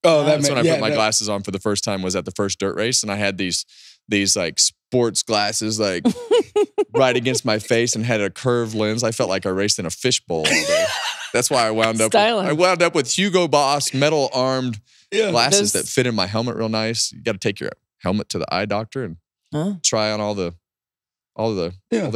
Oh, that's when I put my glasses on for the first time, was at the first dirt race. And I had these like sports glasses like right against my face and had a curved lens. I felt like I raced in a fishbowl all day. That's why I wound up with Hugo Boss metal armed glasses that fit in my helmet real nice. You got to take your helmet to the eye doctor and try on all the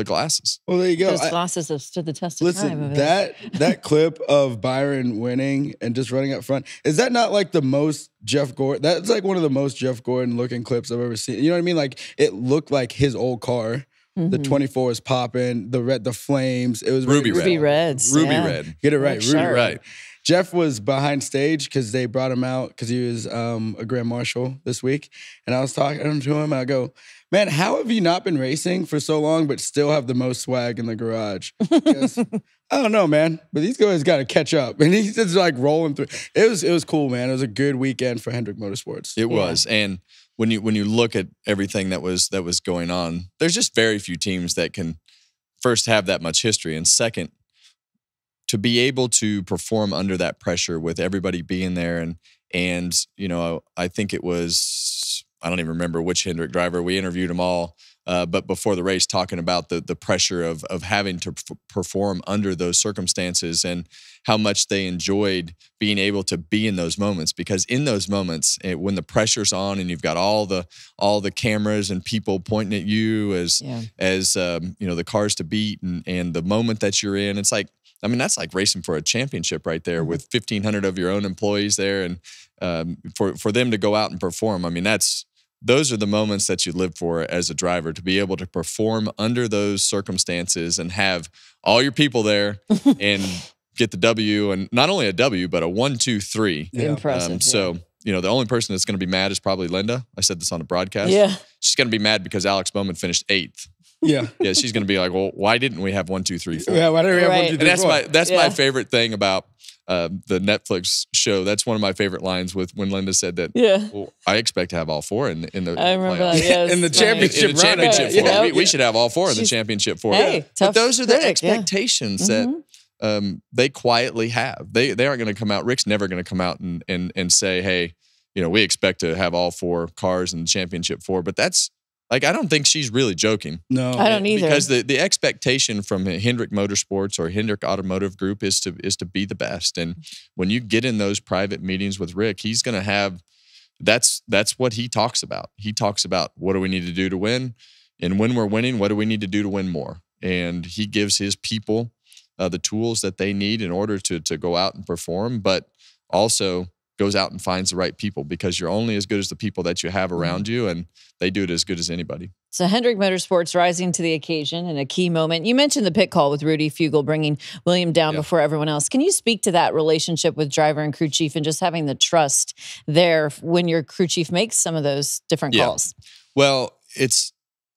glasses. Well, there you go. Those glasses have stood the test of time. That clip of Byron winning and just running up front, is that not like the most Jeff Gordon? That's like one of the most Jeff Gordon looking clips I've ever seen. You know what I mean? Like it looked like his old car. The 24 was popping, the flames. It was Ruby Reds. Ruby Red. Get it right. Ruby Red. Jeff was behind stage because they brought him out because he was a Grand Marshal this week. And I was talking to him and I go, man, how have you not been racing for so long but still have the most swag in the garage? Goes, I don't know, man. But these guys got to catch up. And he's just like rolling through. It was cool, man. It was a good weekend for Hendrick Motorsports. It was. And when you look at everything that was going on, there's just very few teams that can first have that much history, and second, to be able to perform under that pressure with everybody being there. And you know, I think it was, I don't even remember which Hendrick driver. We interviewed them all, but before the race, talking about the pressure of having to perform under those circumstances and how much they enjoyed being able to be in those moments. Because in those moments, when the pressure's on and you've got all the cameras and people pointing at you as you know, the cars to beat and the moment that you're in, it's like, I mean, that's like racing for a championship right there with 1,500 of your own employees there, and for them to go out and perform. I mean, those are the moments that you live for as a driver, to be able to perform under those circumstances and have all your people there and get the W, and not only a W, but a 1, 2, 3. Impressive. So, you know, the only person that's going to be mad is probably Linda. I said this on the broadcast. Yeah. She's going to be mad because Alex Bowman finished 8th. Yeah. Yeah, she's going to be like, well, why didn't we have 1, 2, 3, 4? Yeah, why didn't we have 1, 2, 3, 4? And that's my favorite thing about the Netflix show. That's one of my favorite lines with when Linda said that. Yeah. Well, I expect to have all 4 in the I remember playoffs. that, yes. In the championship In the championship Right. 4. Yeah. We should have all 4 in the championship 4. Hey, But those are the critic, expectations that they quietly have. They aren't going to come out. Rick's never going to come out and say, hey, you know, we expect to have all 4 cars in the championship 4. But that's, like, I don't think she's really joking. No, I don't either. Because the expectation from Hendrick Motorsports or Hendrick Automotive Group is to be the best. And when you get in those private meetings with Rick, he's going to have, that's what he talks about. He talks about, what do we need to do to win? And when we're winning, what do we need to do to win more? And he gives his people the tools that they need in order to go out and perform, but also goes out and finds the right people, because you're only as good as the people that you have around you, and they do it as good as anybody. So Hendrick Motorsports rising to the occasion in a key moment. You mentioned the pit call with Rudy Fugle bringing William down before everyone else. Can you speak to that relationship with driver and crew chief and just having the trust there when your crew chief makes some of those different calls? Well,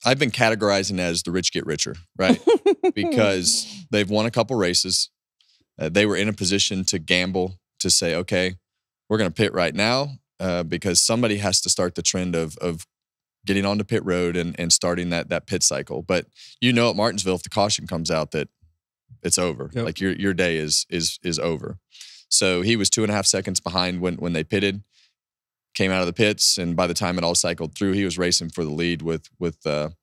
I've been categorizing as the rich get richer, right? Because they've won a couple races. They were in a position to gamble, to say, okay, we're going to pit right now because somebody has to start the trend of getting onto pit road and starting that pit cycle. But you know, at Martinsville, if the caution comes out, that it's over. Yep. Like your day is over. So he was 2.5 seconds behind when they pitted, came out of the pits, and by the time it all cycled through, he was racing for the lead with the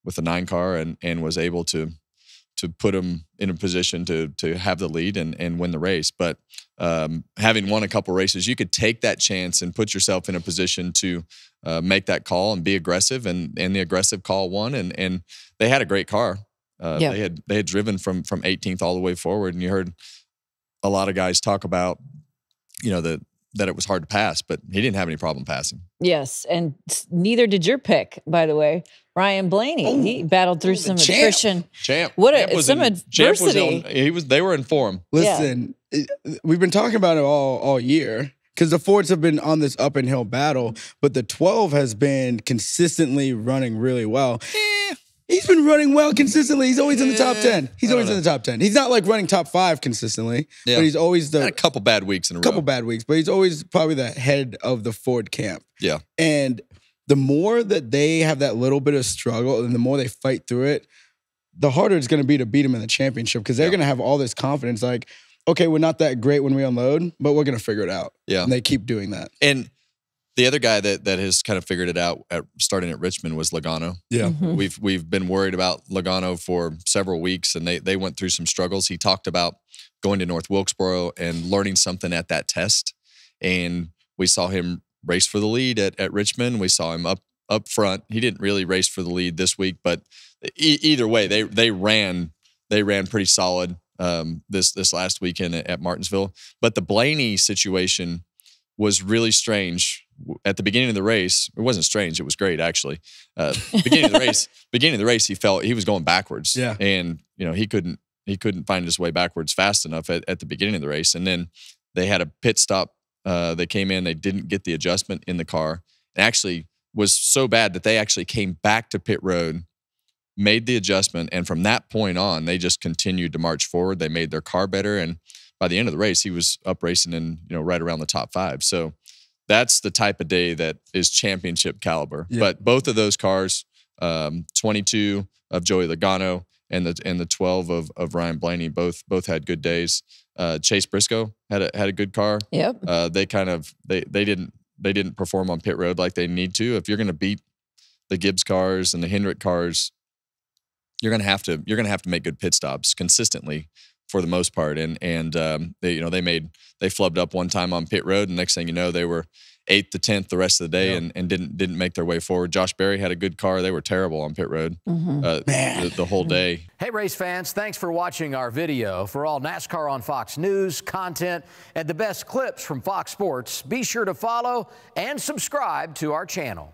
9 car and was able to put him in a position to have the lead and win the race. But having won a couple races, you could take that chance and put yourself in a position to make that call and be aggressive. And the aggressive call won. And they had a great car. They had driven from 18th all the way forward. And you heard a lot of guys talk about, you know, that it was hard to pass, but he didn't have any problem passing. Yes, and neither did your pick, by the way. Ryan Blaney, he battled through some attrition. Champ. What some adversity. They were in form. Listen, we've been talking about it all year, because the Fords have been on this up and hill battle, but the 12 has been consistently running really well. He's been running well consistently. He's always in the top 10. He's always in the top 10. He's not like running top 5 consistently, but he's always had a couple bad weeks in a row. Couple bad weeks, but he's always probably the head of the Ford camp. Yeah. And the more that they have that little bit of struggle and the more they fight through it, the harder it's going to be to beat them in the championship, because they're going to have all this confidence. Like, okay, we're not that great when we unload, but we're going to figure it out. Yeah. And they keep doing that. And the other guy that has kind of figured it out starting at Richmond was Logano. Yeah. We've been worried about Logano for several weeks, and they went through some struggles. He talked about going to North Wilkesboro and learning something at that test. And we saw him race for the lead at Richmond. We saw him up front. He didn't really race for the lead this week, but either way, they ran pretty solid this last weekend at Martinsville. But the Blaney situation was really strange. At the beginning of the race, it wasn't strange. It was great, actually. Beginning of the race, he was going backwards. Yeah. And he couldn't find his way backwards fast enough at the beginning of the race. And then they had a pit stop. They came in, they didn't get the adjustment in the car. It actually was so bad that they actually came back to pit road, made the adjustment, and from that point on, they just continued to march forward. They made their car better, and by the end of the race, he was up racing in right around the top 5. So that's the type of day that is championship caliber. Yeah. But both of those cars, 22 of Joey Logano and the 12 of Ryan Blaney, both had good days. Chase Briscoe had a good car. Yep. They didn't perform on pit road like they need to. If you're going to beat the Gibbs cars and the Hendrick cars, you're going to have to make good pit stops consistently for the most part. And they flubbed up one time on pit road, and next thing you know, they were 8th to 10th the rest of the day. Yep. and didn't make their way forward. Josh Berry had a good car. They were terrible on pit road the whole day. Hey, race fans, thanks for watching our video. For all NASCAR on Fox News, content, and the best clips from Fox Sports, be sure to follow and subscribe to our channel.